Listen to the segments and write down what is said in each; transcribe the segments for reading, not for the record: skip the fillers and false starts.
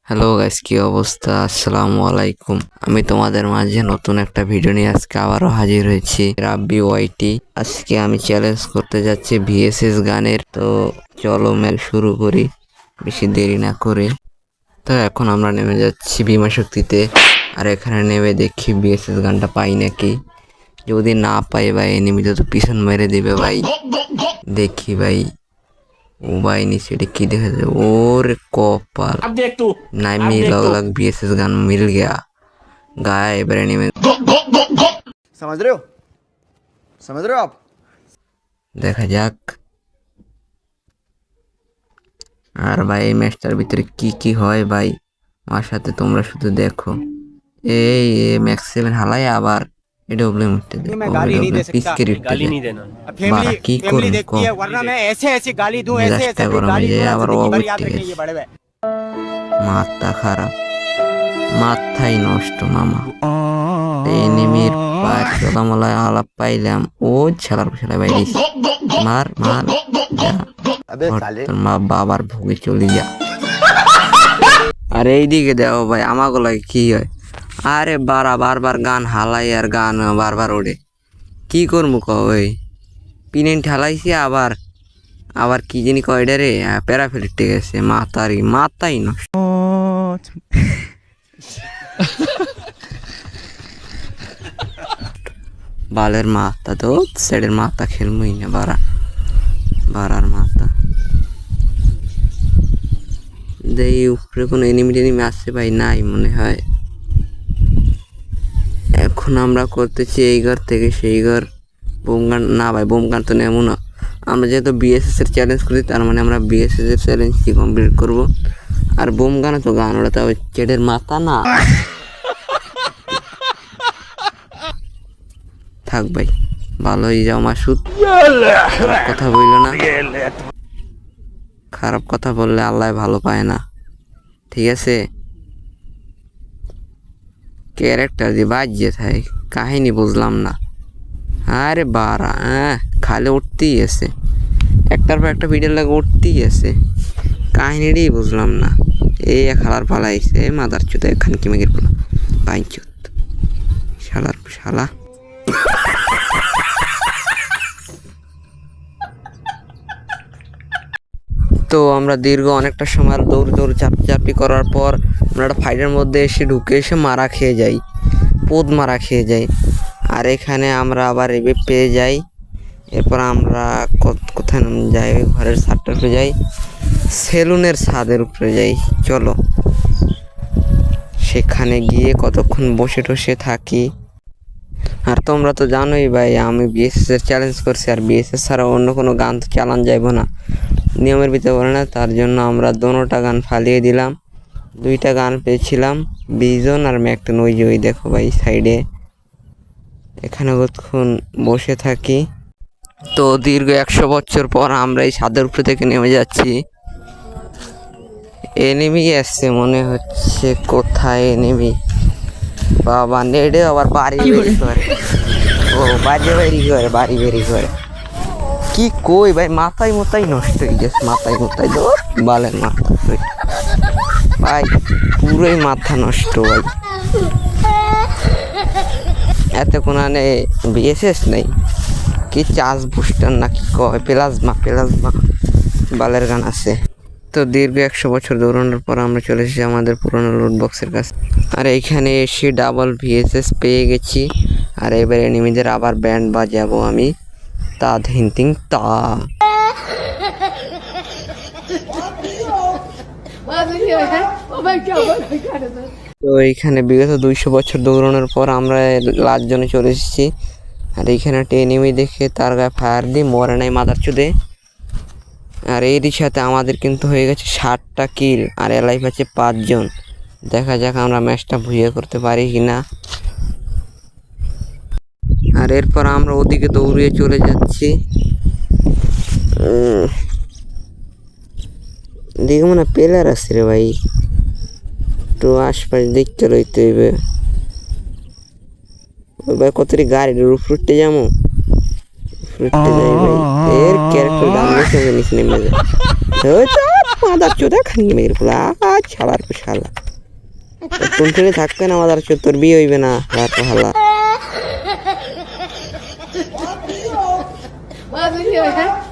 Hello guys, কি অবস্থা? আসসালামু আলাইকুম। আমি তোমাদের মাঝে নতুন একটা ভিডিও নিয়ে আজকে আবারও হাজির হয়েছি, রাব্বি ওয়াইটি। আজকে আমি চ্যালেঞ্জ করতে যাচ্ছি ভিএসএস গানের। তো চলো ম্যাচ শুরু করি বেশি দেরি না করে। তো এখন আমরা নেমে যাচ্ছি বিমা শক্তিতে, আর এখানে নেমে দেখি ভিএসএস গানটা পাই নাকি। যদি না পাই ভাই, এনিমিতে তো পিছন মেরে দিবে ভাই। দেখি ভাই, ও ভাই নিচে এটা কি দেখা যায়? ওরে কপাল, नहीं मिला अलग बीएसएस गन मिल गया। गाया एबारे नेमे समझ रहे हो आप। দেখা যাক। আর ভাই এই ম্যাচটার ভিতরে কি কি হয় ভাই, আমার সাথে তোমরা শুধু দেখো। এই ম্যাক্স 7 হালাই আবার এডব্লিউ মুটতে দে, পিসকে রিটতে দে। বারা কি করুন কো, वरना मैं ऐसे ऐसे गाली दूं, ऐसे মেজাজটা ऐसे গরম गाली হয়ে যায়। दूं আবার ও जिंदगी भर উঠতে याद रखेंगे গেছে, बड़े भाई। মাথা খারাপ, মাথাই নষ্ট মামা। এনিমির পায়ের চলামলায় আলাপ পাইলাম। ও ছেলার ছেলা বাইরে মার মার যা, अबे साले তোর মা বাবার ভোগে চলি যা। আর এইদিকে দেখো ভাই, আমাকে লাগে কি হয়। আরে বারবার গান হালাই আর গান বারবার ওড়ে। কি করবো ক? ওই পিনেন্ট হালাইছি, আবার আবার কি জানি কয়ডা রে, প্যারাফিলিটে গেছে। মাথাই নষ্ট। বালের মাথা তো সেডের মাথা খেলমই না। বারার মাথা দেই। উপরে কোনো এনিমি আসছে ভাই? নাই মনে হয়। এখন আমরা করতেছি এই ঘর থেকে সেই ঘর। বোমগান না ভাই, বোমগান তো নেমো না। আমরা যেহেতু বিএসএস এর চ্যালেঞ্জ করি, তার মানে আমরা বিএসএস এর চ্যালেঞ্জটি কমপ্লিট করব। আর বোমগানে তো গান ওটা ওই চেডের মাথা না। থাক ভাই, ভালোই যাও মাসুদ। খারাপ কথা বলল না, খারাপ কথা বললে আল্লাহ ভালো পায় না, ঠিক আছে? ক্যারেক্টার দিয়ে বাজিয়ে থাকে, কাহিনী বুঝলাম না। আরে বারা খালে উঠতেই আছে, একটার পর একটা ভিডিও লাগে উঠতেই আছে, কাহিনীটাই বুঝলাম না। এই খালার পালাইছে মাদার চুত, এখানে কি মেঘের পালা বাইন চুত শালার শালা। তো আমরা দীর্ঘ অনেকটা সময় দৌড় চাপি করার পর আমরা একটা ফাইটের মধ্যে ঢুকে মারা খেয়ে যাই, মারা খেয়ে যাই। আর এখানে আমরা আবার রিভাইভ পেয়ে যাই। এরপর আমরা কোথায় যাই? ঘরের ছাদটার উপরে যাই, সেলুনের ছাদের উপরে যাই। চলো সেখানে গিয়ে কতক্ষণ বসে টসে থাকি। আর তোমরা তো জানোই ভাই, আমি বিএসএস এর চ্যালেঞ্জ করছি, আর বিএসএস ছাড়া অন্য কোনো গান তো চালান যাইব না, নিয়মের ভিতরে বলে না। তার জন্য আমরা দোনোটা গান ফালিয়ে দিলাম। দুইটা গান পেয়েছিলাম, বিজন আর ম্যাকটেন। ওই যে ওই দেখো ভাই সাইডে, এখানে কতক্ষণ বসে থাকি। তো দীর্ঘ 100 বছর পর আমরা এই ছাদের উপরে থেকে নেমে যাচ্ছি। এনিমি আসছে মনে হচ্ছে। কোথায় এনিমি? বাবা নেড়ে আবার বাড়ি বেরি করে। ও বাড়ি বেরি করে কি কই ভাই, মাথায় নষ্ট হয়ে গেছে। মাথায় বালের মাথা ভাই, পুরোই মাথা নষ্ট ভাই। এত কোনানে বিএসএস নেই কি, চার্জ বুস্টার না কি কয়, প্লাজমা বালের গান আছে। তো দীর্ঘ 100 বছর দৌড়ানোর পর আমরা চলে এসেছি আমাদের পুরোনো লুট বক্সের কাছে। আর এইখানে এসে ডাবল ভিএসএস পেয়ে গেছি। আর এবার এনিমিদের আবার ব্যান্ড বাজাবো আমি, তা ধিনতিং তা। তো এইখানে বিগত 200 বছর দৌড়ানোর পর আমরা লাস্ট জনে চলে এসেছি। আর এইখানে একটা এনিমি দেখে তার গায়ে ফায়ার দিয়ে মরে নাই মাদার চুদে। আর এরই সাথে আমাদের কিন্তু হয়ে গেছে 60টা কিল, আর এলাইফ আছে 5 জন। দেখা যাক আমরা ম্যাচটা ভুইয়া করতে পারি কিনা। আর এরপর আমরা ওদিকে দৌড়িয়ে চলে যাচ্ছি। দেখে মনে পেলার আছে রে ভাই, একটু আশপাশ দেখতে রইতে হইবে। ভাই কতটি গাড়ির উপরতে যাবো, উপরতে যাই ভাই। এর ক্যারেক্টার দাম নিচে নেমে যায়। মাদার চোদা খানকি মেয়ের গুলা ছাড়ার শালা কোন ছেলে থাকবে না মাদার চোদ তোর বিয়ে হইবে না হালা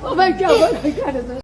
Oh my God.